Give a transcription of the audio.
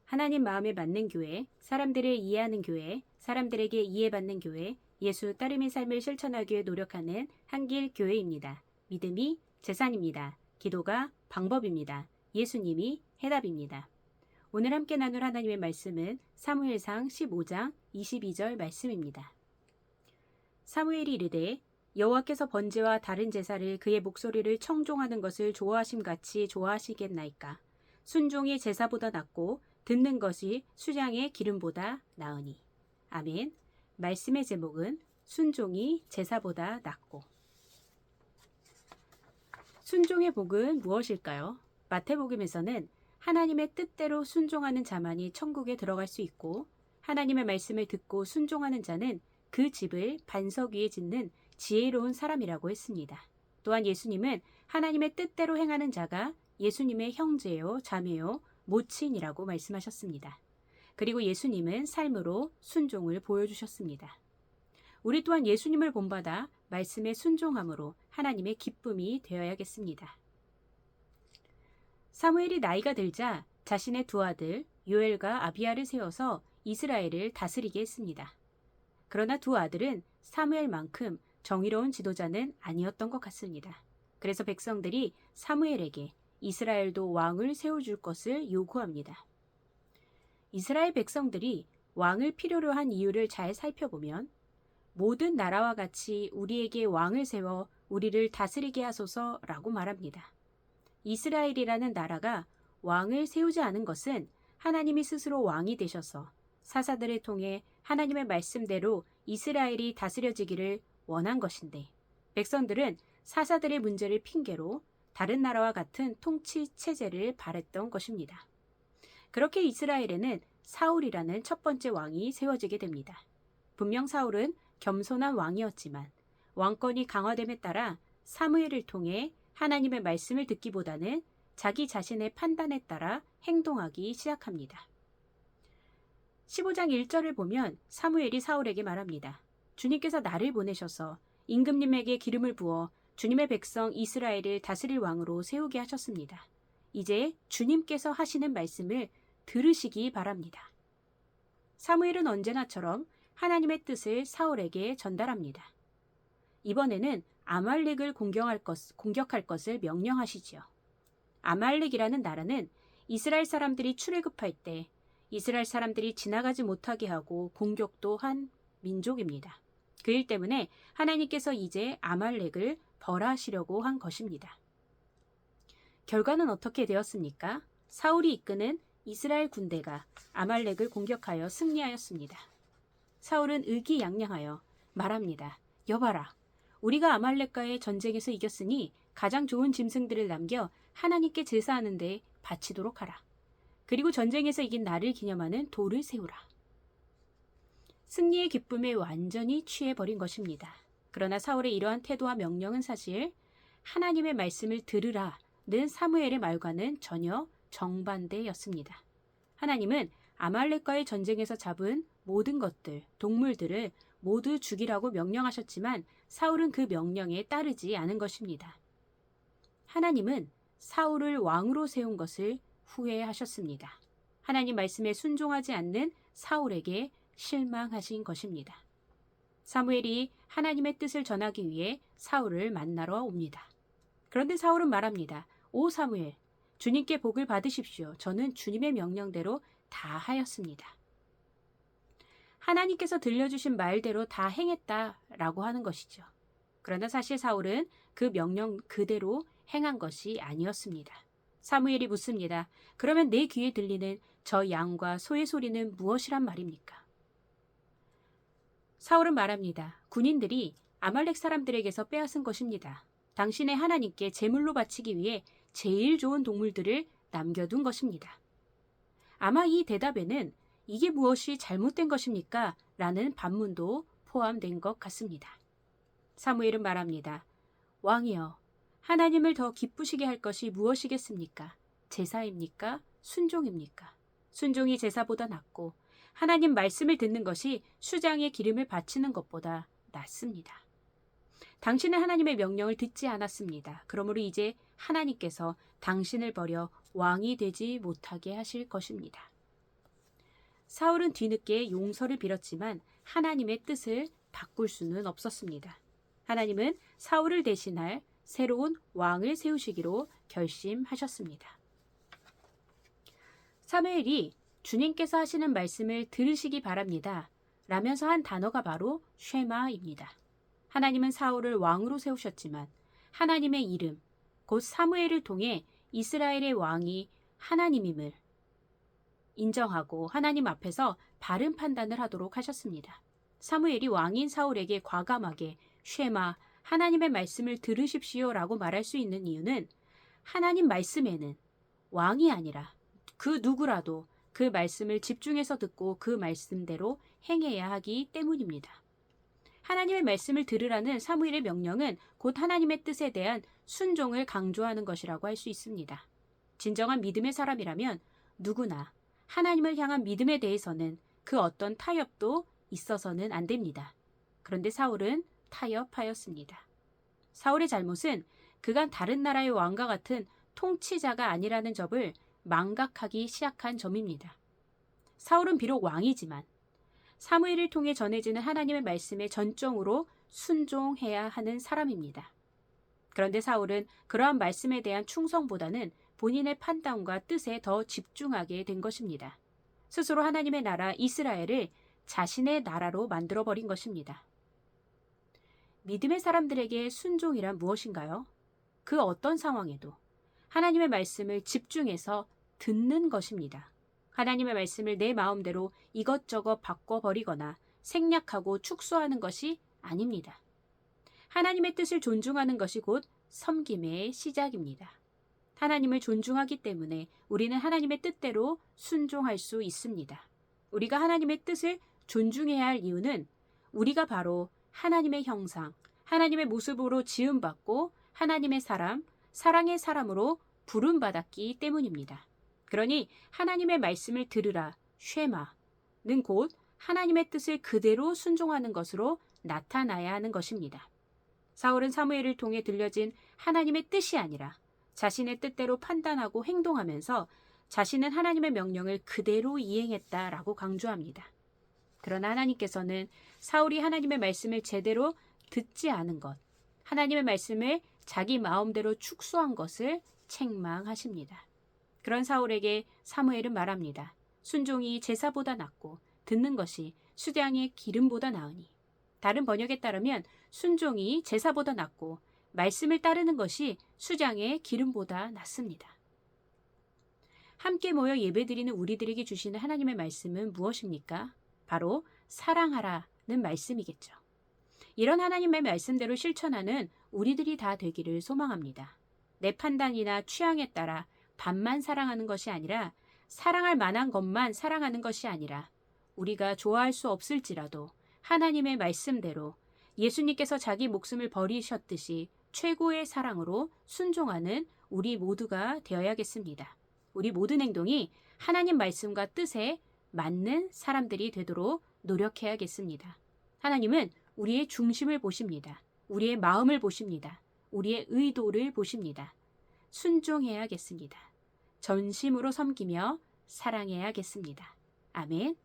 하나님 마음에 맞는 교회, 사람들을 이해하는 교회, 사람들에게 이해받는 교회, 예수 따름의 삶을 실천하기 위해 노력하는 한길 교회입니다. 믿음이 재산입니다. 기도가 방법입니다. 예수님이 해답입니다. 오늘 함께 나눌 하나님의 말씀은 사무엘상 15장 22절 말씀입니다. 사무엘이 이르되 여호와께서 번제와 다른 제사를 그의 목소리를 청종하는 것을 좋아하심같이 좋아하시겠나이까. 순종이 제사보다 낫고 듣는 것이 수장의 기름보다 나으니. 아멘. 말씀의 제목은 순종이 제사보다 낫고. 순종의 복은 무엇일까요? 마태복음에서는 하나님의 뜻대로 순종하는 자만이 천국에 들어갈 수 있고, 하나님의 말씀을 듣고 순종하는 자는 그 집을 반석 위에 짓는 지혜로운 사람이라고 했습니다. 또한 예수님은 하나님의 뜻대로 행하는 자가 예수님의 형제요, 자매요, 모친이라고 말씀하셨습니다. 그리고 예수님은 삶으로 순종을 보여주셨습니다. 우리 또한 예수님을 본받아 말씀에 순종함으로 하나님의 기쁨이 되어야겠습니다. 사무엘이 나이가 들자 자신의 두 아들 요엘과 아비야를 세워서 이스라엘을 다스리게 했습니다. 그러나 두 아들은 사무엘만큼 정의로운 지도자는 아니었던 것 같습니다. 그래서 백성들이 사무엘에게 이스라엘도 왕을 세워줄 것을 요구합니다. 이스라엘 백성들이 왕을 필요로 한 이유를 잘 살펴보면 모든 나라와 같이 우리에게 왕을 세워 우리를 다스리게 하소서라고 말합니다. 이스라엘이라는 나라가 왕을 세우지 않은 것은 하나님이 스스로 왕이 되셔서 사사들을 통해 하나님의 말씀대로 이스라엘이 다스려지기를 원한 것인데, 백성들은 사사들의 문제를 핑계로 다른 나라와 같은 통치 체제를 바랬던 것입니다. 그렇게 이스라엘에는 사울이라는 첫 번째 왕이 세워지게 됩니다. 분명 사울은 겸손한 왕이었지만 왕권이 강화됨에 따라 사무엘을 통해 하나님의 말씀을 듣기보다는 자기 자신의 판단에 따라 행동하기 시작합니다. 15장 1절을 보면 사무엘이 사울에게 말합니다. 주님께서 나를 보내셔서 임금님에게 기름을 부어 주님의 백성 이스라엘을 다스릴 왕으로 세우게 하셨습니다. 이제 주님께서 하시는 말씀을 들으시기 바랍니다. 사무엘은 언제나처럼 하나님의 뜻을 사울에게 전달합니다. 이번에는 아말렉을 공격할 것을 명령하시지요. 아말렉이라는 나라는 이스라엘 사람들이 출애굽할 때 이스라엘 사람들이 지나가지 못하게 하고 공격도 한 민족입니다. 그 일 때문에 하나님께서 이제 아말렉을 벌하시려고 한 것입니다. 결과는 어떻게 되었습니까? 사울이 이끄는 이스라엘 군대가 아말렉을 공격하여 승리하였습니다. 사울은 의기양양하여 말합니다. 여봐라, 우리가 아말렉과의 전쟁에서 이겼으니 가장 좋은 짐승들을 남겨 하나님께 제사하는 데 바치도록 하라. 그리고 전쟁에서 이긴 나를 기념하는 돌을 세우라. 승리의 기쁨에 완전히 취해버린 것입니다. 그러나 사울의 이러한 태도와 명령은 사실 하나님의 말씀을 들으라는 사무엘의 말과는 전혀 정반대였습니다. 하나님은 아말렉과의 전쟁에서 잡은 모든 것들, 동물들을 모두 죽이라고 명령하셨지만 사울은 그 명령에 따르지 않은 것입니다. 하나님은 사울을 왕으로 세운 것을 후회하셨습니다. 하나님 말씀에 순종하지 않는 사울에게 실망하신 것입니다. 사무엘이 하나님의 뜻을 전하기 위해 사울을 만나러 옵니다. 그런데 사울은 말합니다. 오 사무엘, 주님께 복을 받으십시오. 저는 주님의 명령대로 다 하였습니다. 하나님께서 들려주신 말대로 다 행했다라고 하는 것이죠. 그러나 사실 사울은 그 명령 그대로 행한 것이 아니었습니다. 사무엘이 묻습니다. 그러면 내 귀에 들리는 저 양과 소의 소리는 무엇이란 말입니까? 사울은 말합니다. 군인들이 아말렉 사람들에게서 빼앗은 것입니다. 당신의 하나님께 제물로 바치기 위해 제일 좋은 동물들을 남겨둔 것입니다. 아마 이 대답에는 이게 무엇이 잘못된 것입니까? 라는 반문도 포함된 것 같습니다. 사무엘은 말합니다. 왕이여, 하나님을 더 기쁘시게 할 것이 무엇이겠습니까? 제사입니까? 순종입니까? 순종이 제사보다 낫고 하나님 말씀을 듣는 것이 수장의 기름을 바치는 것보다 낫습니다. 당신은 하나님의 명령을 듣지 않았습니다. 그러므로 이제 하나님께서 당신을 버려 왕이 되지 못하게 하실 것입니다. 사울은 뒤늦게 용서를 빌었지만 하나님의 뜻을 바꿀 수는 없었습니다. 하나님은 사울을 대신할 새로운 왕을 세우시기로 결심하셨습니다. 사무엘이 주님께서 하시는 말씀을 들으시기 바랍니다. 라면서 한 단어가 바로 쉐마입니다. 하나님은 사울을 왕으로 세우셨지만 하나님의 이름, 곧 사무엘을 통해 이스라엘의 왕이 하나님임을 인정하고 하나님 앞에서 바른 판단을 하도록 하셨습니다. 사무엘이 왕인 사울에게 과감하게 쉐마, 하나님의 말씀을 들으십시오라고 말할 수 있는 이유는 하나님 말씀에는 왕이 아니라 그 누구라도 그 말씀을 집중해서 듣고 그 말씀대로 행해야 하기 때문입니다. 하나님의 말씀을 들으라는 사무엘의 명령은 곧 하나님의 뜻에 대한 순종을 강조하는 것이라고 할 수 있습니다. 진정한 믿음의 사람이라면 누구나 하나님을 향한 믿음에 대해서는 그 어떤 타협도 있어서는 안 됩니다. 그런데 사울은 타협하였습니다. 사울의 잘못은 그가 다른 나라의 왕과 같은 통치자가 아니라는 점을 망각하기 시작한 점입니다. 사울은 비록 왕이지만 사무엘을 통해 전해지는 하나님의 말씀에 전적으로 순종해야 하는 사람입니다. 그런데 사울은 그러한 말씀에 대한 충성보다는 본인의 판단과 뜻에 더 집중하게 된 것입니다. 스스로 하나님의 나라 이스라엘을 자신의 나라로 만들어버린 것입니다. 믿음의 사람들에게 순종이란 무엇인가요? 그 어떤 상황에도 하나님의 말씀을 집중해서 듣는 것입니다. 하나님의 말씀을 내 마음대로 이것저것 바꿔버리거나 생략하고 축소하는 것이 아닙니다. 하나님의 뜻을 존중하는 것이 곧 섬김의 시작입니다. 하나님을 존중하기 때문에 우리는 하나님의 뜻대로 순종할 수 있습니다. 우리가 하나님의 뜻을 존중해야 할 이유는 우리가 바로 하나님의 형상, 하나님의 모습으로 지음받고 하나님의 사람, 사랑의 사람으로 부름받았기 때문입니다. 그러니 하나님의 말씀을 들으라, 쉐마는 곧 하나님의 뜻을 그대로 순종하는 것으로 나타나야 하는 것입니다. 사울은 사무엘을 통해 들려진 하나님의 뜻이 아니라 자신의 뜻대로 판단하고 행동하면서 자신은 하나님의 명령을 그대로 이행했다라고 강조합니다. 그러나 하나님께서는 사울이 하나님의 말씀을 제대로 듣지 않은 것, 하나님의 말씀을 자기 마음대로 축소한 것을 책망하십니다. 그런 사울에게 사무엘은 말합니다. 순종이 제사보다 낫고 듣는 것이 수량의 기름보다 나으니. 다른 번역에 따르면 순종이 제사보다 낫고 말씀을 따르는 것이 수량의 기름보다 낫습니다. 함께 모여 예배드리는 우리들에게 주시는 하나님의 말씀은 무엇입니까? 바로 사랑하라는 말씀이겠죠. 이런 하나님의 말씀대로 실천하는 우리들이 다 되기를 소망합니다. 내 판단이나 취향에 따라 반만 사랑하는 것이 아니라 사랑할 만한 것만 사랑하는 것이 아니라 우리가 좋아할 수 없을지라도 하나님의 말씀대로 예수님께서 자기 목숨을 버리셨듯이 최고의 사랑으로 순종하는 우리 모두가 되어야겠습니다. 우리 모든 행동이 하나님 말씀과 뜻에 맞는 사람들이 되도록 노력해야겠습니다. 하나님은 우리의 중심을 보십니다. 우리의 마음을 보십니다. 우리의 의도를 보십니다. 순종해야겠습니다. 전심으로 섬기며 사랑해야겠습니다. 아멘.